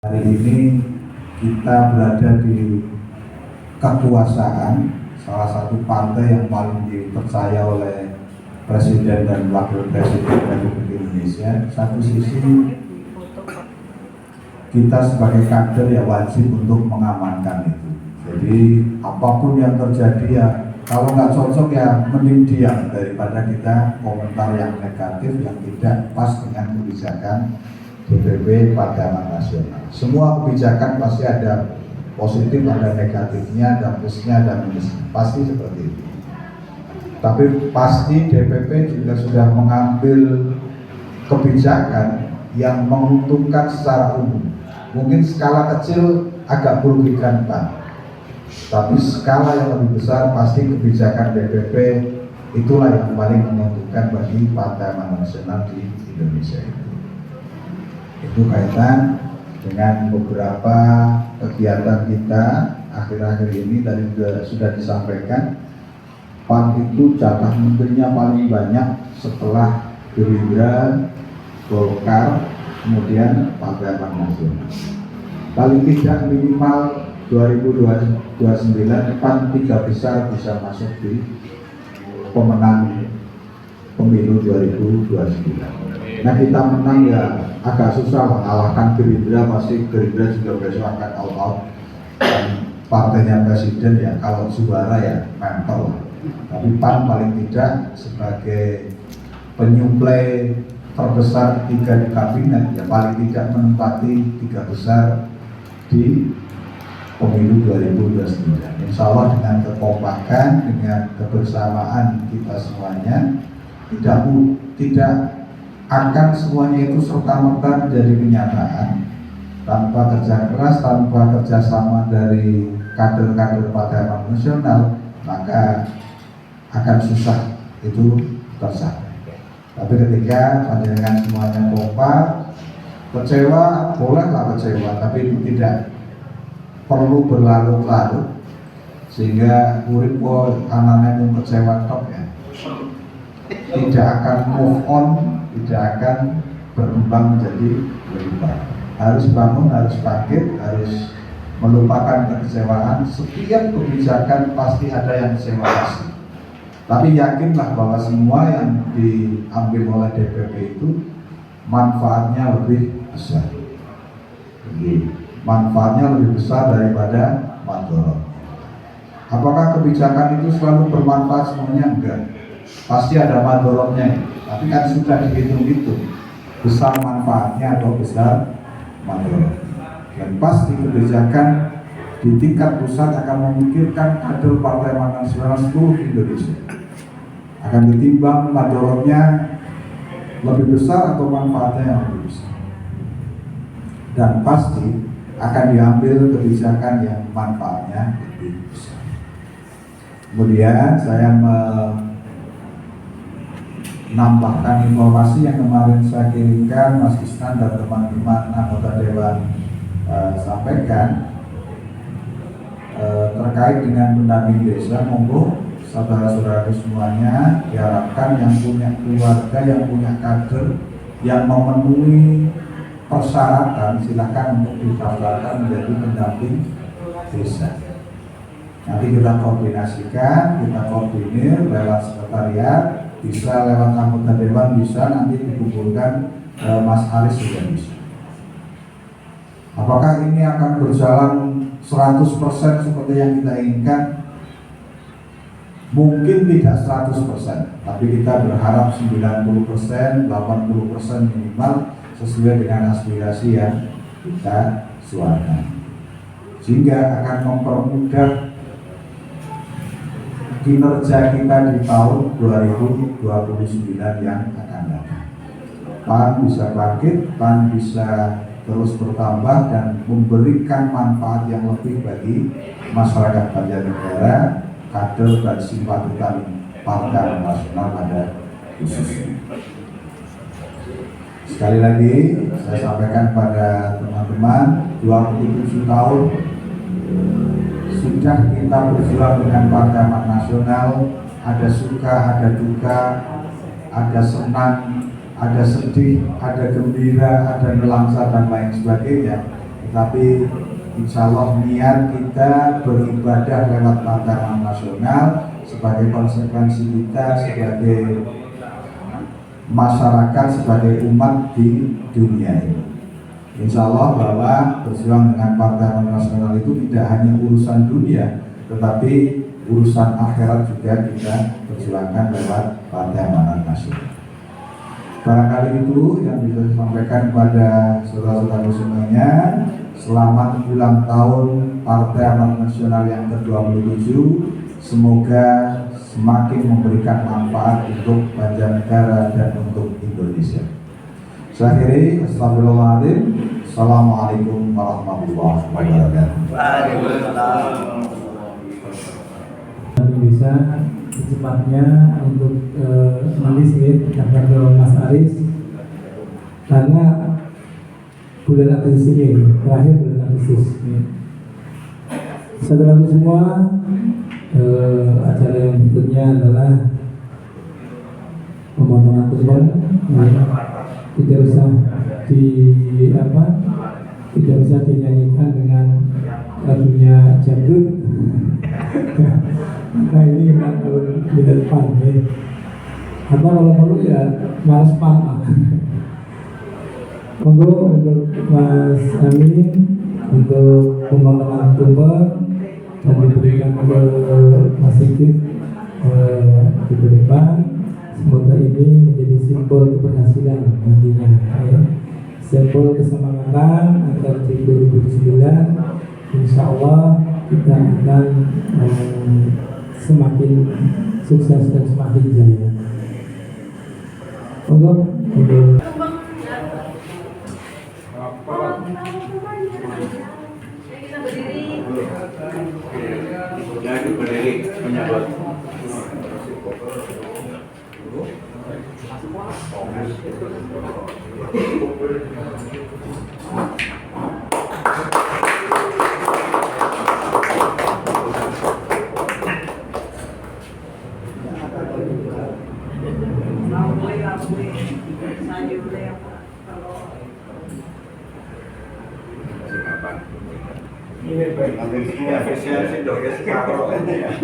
Hari ini kita berada di kekuasaan salah satu partai yang paling dipercaya oleh Presiden dan Wakil Presiden Republik Indonesia. Satu sisi kita sebagai kader ya wajib untuk mengamankan itu. Jadi apapun yang terjadi ya kalau nggak cocok ya mending diam daripada kita komentar yang negatif yang tidak pas dengan kebijakan DPP Partai Nasional. Semua kebijakan pasti ada positif, ada negatifnya, ada plusnya, ada minusnya. Pasti seperti itu. Tapi pasti DPP juga sudah mengambil kebijakan yang menguntungkan secara umum. Mungkin skala kecil agak merugikan PAN, tapi skala yang lebih besar pasti kebijakan DPP itulah yang paling menguntungkan bagi Partai Nasional di Indonesia itu. Itu kaitan dengan beberapa kegiatan kita akhir-akhir ini. Tadi sudah disampaikan, PAN itu jatah menterinya paling banyak setelah Gerindra, Golkar, kemudian Partai Nasional. Paling tidak minimal 2029 PAN 3 besar bisa masuk di pemenang pemilu 2029. Nah kita menang ya agak susah mengalahkan Gerindra, pasti Gerindra juga besok akan all out, dan partainya Presiden ya kalau juara ya mental. Tapi PAN paling tidak sebagai penyuplai terbesar 3 di kabinet ya paling tidak menempati 3 besar di pemilu 2029. Insya Allah dengan kekompakan, dengan kebersamaan kita semuanya tidak akan semuanya itu serta-merta menjadi kenyataan. Tanpa kerja keras, tanpa kerjasama dari kader-kader Partai Nasional, maka akan susah itu tercapai. Tapi ketika panjenengan semuanya kompak, kecewa bolehlah kecewa, tapi itu tidak perlu berlarut-larut sehingga urip anaknya mau kecewa tok ya, tidak akan move on, tidak akan berkembang menjadi lebih baik. Harus bangun, harus bangkit, harus melupakan kekecewaan. Setiap kebijakan pasti ada yang kecewa pasti. Tapi yakinlah bahwa semua yang diambil oleh DPP itu manfaatnya lebih besar. Jadi, manfaatnya lebih besar daripada madorot. Apakah kebijakan itu selalu bermanfaat semuanya? Enggak. Pasti ada madorotnya, tapi kan sudah dihitung-hitung besar manfaatnya atau besar madorot. Dan pasti kebijakan di tingkat pusat akan memikirkan kader Partai Nasional seluruh Indonesia. Akan ditimbang madorotnya lebih besar atau manfaatnya yang lebih besar. Dan pasti akan diambil kebijakan yang manfaatnya lebih besar. Kemudian saya menambahkan informasi yang kemarin saya kirimkan Mas Isnan dan teman-teman anggota Dewan sampaikan terkait dengan pendamping desa. Monggo saudara-saudara semuanya diharapkan yang punya keluarga, yang punya kader yang memenuhi persyaratan silakan untuk didaftarkan menjadi pendamping desa. Nanti kita koordinasikan, kita koordinir lewat sekretariat, bisa lewat anggota dewan, bisa nanti dikumpulkan Mas Aris juga bisa. Apakah ini akan berjalan 100% seperti yang kita inginkan? Mungkin tidak 100%, tapi kita berharap 90%, 80% minimal sesuai dengan aspirasi yang kita suarakan, sehingga akan mempermudah kinerja kita di tahun 2029 yang akan datang. PAN bisa bangkit, PAN bisa terus bertambah dan memberikan manfaat yang lebih bagi masyarakat Banjarnegara, kader dan simpatisan Partai Nasional pada khususnya. Sekali lagi saya sampaikan pada teman-teman, 27 tahun sudah kita berjuang dengan Partai Nasional. Ada suka, ada duka, ada senang, ada sedih, ada gembira, ada nelangsa dan lain sebagainya. tapi insya Allah niat kita beribadah lewat Partai Nasional sebagai konsekuensi kita sebagai masyarakat, sebagai umat di dunia ini. Insya Allah bahwa berjuang dengan Partai Nasional itu tidak hanya urusan dunia, tetapi urusan akhirat juga kita perjuangkan lewat Partai Amanat Nasional. Barangkali itu yang bisa saya sampaikan kepada saudara-saudara semuanya. Selamat ulang tahun Partai Amanat Nasional yang ke-27. Semoga semakin memberikan manfaat untuk Banjarnegara dan untuk Indonesia. Saya akhiri, astagfirullahaladzim. Assalamualaikum warahmatullahi wabarakatuh. Bisa secepatnya untuk menulis karena ke Mas Aris, karena bulan Agustus ini terakhir bulan Agustus ya. Saudaraku semua, acara yang berikutnya adalah pemotongan tumpeng. Tidak usah tidak usah dinyanyikan dengan lagunya jadul. Nah ini kan tahun depan ya. Atau kalau perlu ya Mas Pama. Monggo untuk Mas Amin untuk pemotongan tumpeng dan diberikan ke Mas Sigit di depan. Semoga ini menjadi simbol keberhasilan nantinya ya. Simbol kesemangatan agar di 2009 insya Allah kita akan semakin sukses dan semakin jaya. Monggo untuk berdiri menyambut. Ini baik, efisiensi dong ya sekarang ya.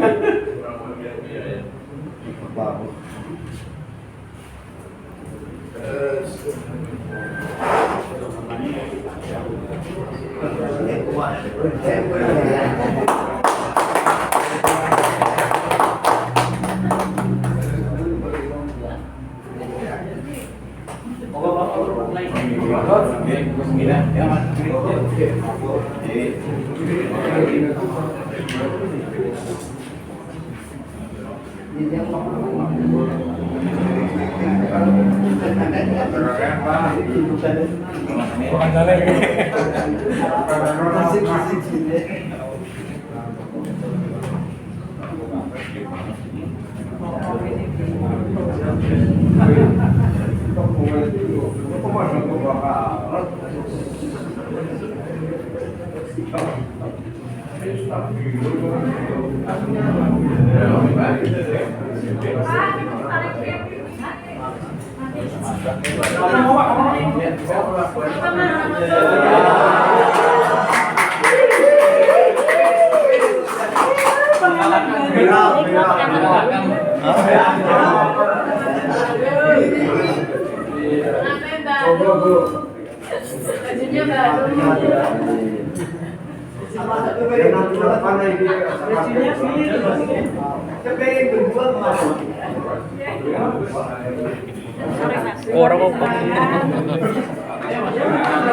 Orang kok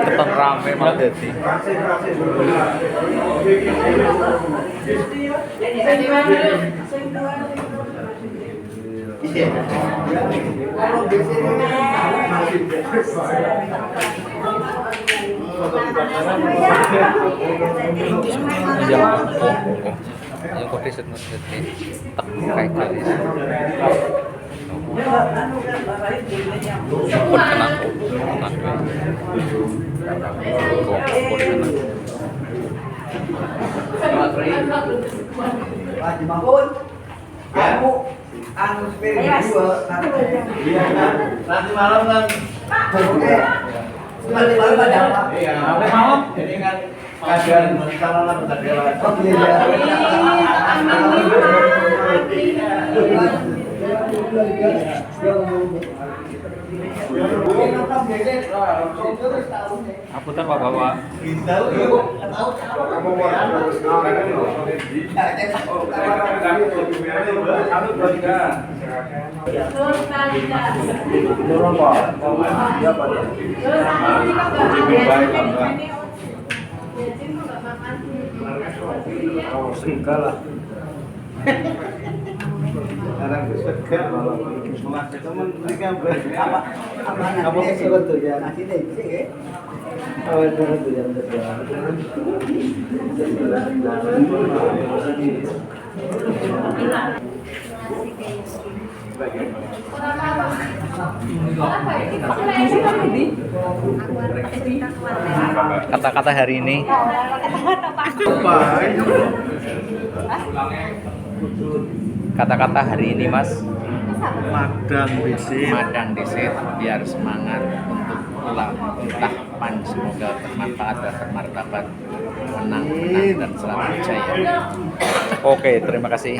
keteng rame malah dadi. Yang kok riset tak kayak kali. Put kenang Kamu anu spirit dua nanti malam kan oke Iya, malam. Jadi kan kasihan kalau kita dewasa. Apunten Pak Bapak. Kata-kata hari ini. Kata-kata hari ini, Mas. Madang disit biar semangat untuk ulah pan, semoga bermanfaat dan bermartabat, menang dan selalu jaya. Oke, terima kasih.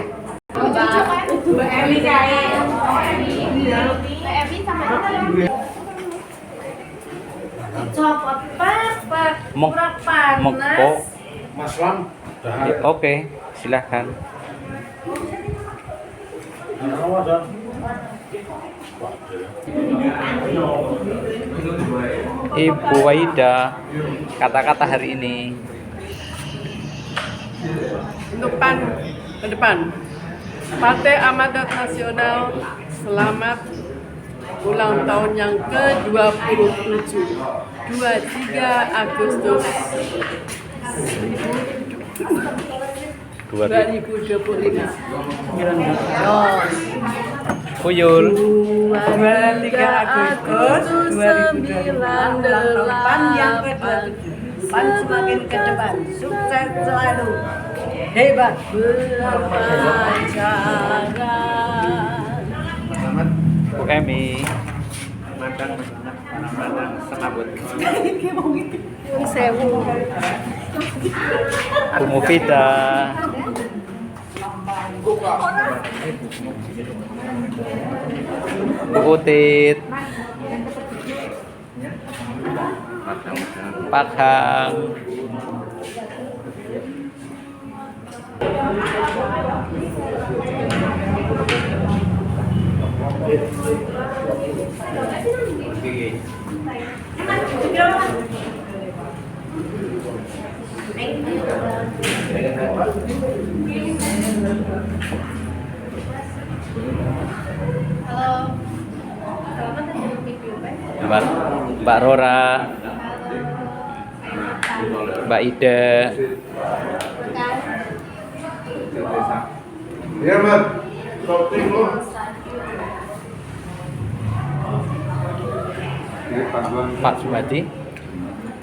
Mokpo. Mas Lam. Oke, silahkan. Ibu Waida, kata-kata hari ini. Ke depan. Partai Amanat Nasional, selamat ulang tahun yang ke-27, 23 Agustus 2025. Kuyul. 23 Agustus 2008 yang ke-27. Pan semakin ke depan, sukses selalu, hebat berpacaran. Bu Emi. Madang senabut. Bu Mufida. Bu Utit. Pak Hang. Mbak Rora, Mbak Ida. Iya, Mas. Shopping lu. Pak Subadi,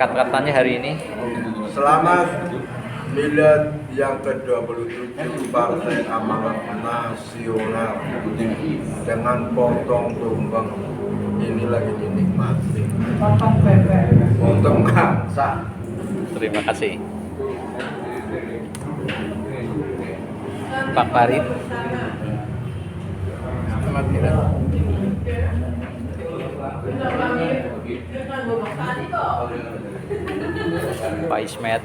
kata-katanya hari ini. Selamat Milad yang ke-27 Partai Amanat Nasional dengan potong tumbang ini lagi dinikmati. Potong bangsa. Terima kasih. Pak Farid. Selamat Milad. Pak Ismet.